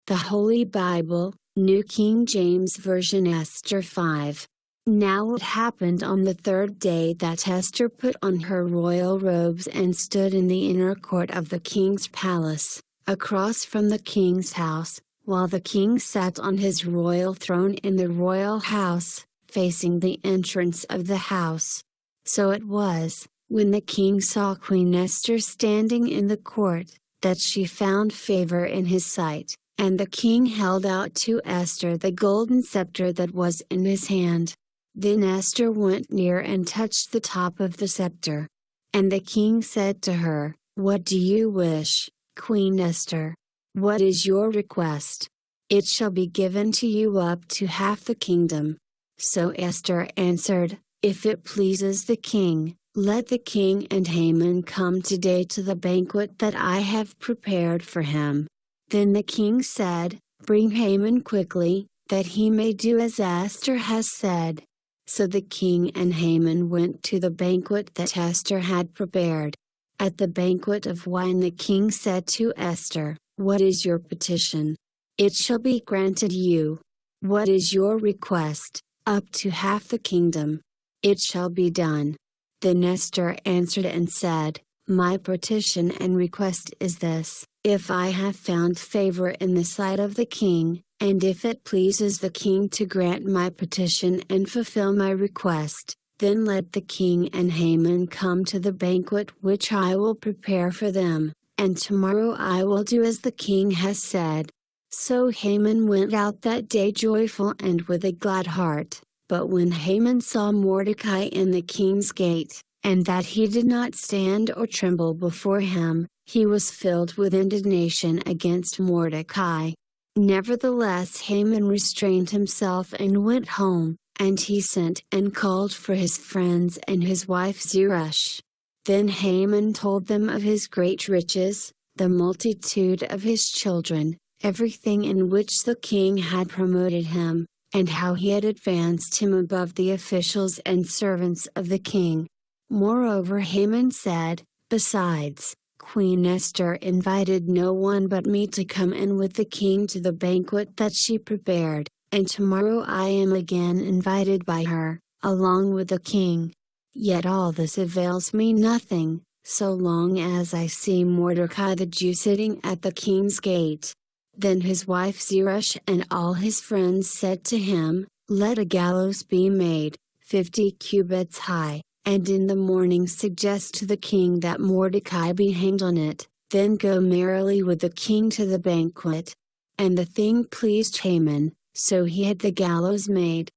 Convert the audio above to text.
The Holy Bible, New King James Version Esther 5. Now it happened on the third day that Esther put on her royal robes and stood in the inner court of the king's palace, across from the king's house, while the king sat on his royal throne in the royal house, facing the entrance of the house. So it was, when the king saw Queen Esther standing in the court, that she found favor in his sight, and the king held out to Esther the golden scepter that was in his hand. Then Esther went near and touched the top of the scepter. And the king said to her, "What do you wish, Queen Esther? What is your request? It shall be given to you up to half the kingdom." So Esther answered, "If it pleases the king, let the king and Haman come today to the banquet that I have prepared for him." Then the king said, "Bring Haman quickly, that he may do as Esther has said." So the king and Haman went to the banquet that Esther had prepared. At the banquet of wine the king said to Esther, "What is your petition? It shall be granted you. What is your request? Up to half the kingdom. It shall be done." Then Esther answered and said, "My petition and request is this: if I have found favor in the sight of the king, and if it pleases the king to grant my petition and fulfill my request, then let the king and Haman come to the banquet which I will prepare for them, and tomorrow I will do as the king has said." So Haman went out that day joyful and with a glad heart. But when Haman saw Mordecai in the king's gate, and that he did not stand or tremble before him, he was filled with indignation against Mordecai. Nevertheless Haman restrained himself and went home, and he sent and called for his friends and his wife Zeresh. Then Haman told them of his great riches, the multitude of his children, everything in which the king had promoted him, and how he had advanced him above the officials and servants of the king. Moreover Haman said, "Besides, Queen Esther invited no one but me to come in with the king to the banquet that she prepared, and tomorrow I am again invited by her, along with the king. Yet all this avails me nothing, so long as I see Mordecai the Jew sitting at the king's gate." Then his wife Zeresh and all his friends said to him, "Let a gallows be made, 50 cubits high, and in the morning suggest to the king that Mordecai be hanged on it, then go merrily with the king to the banquet." And the thing pleased Haman, so he had the gallows made.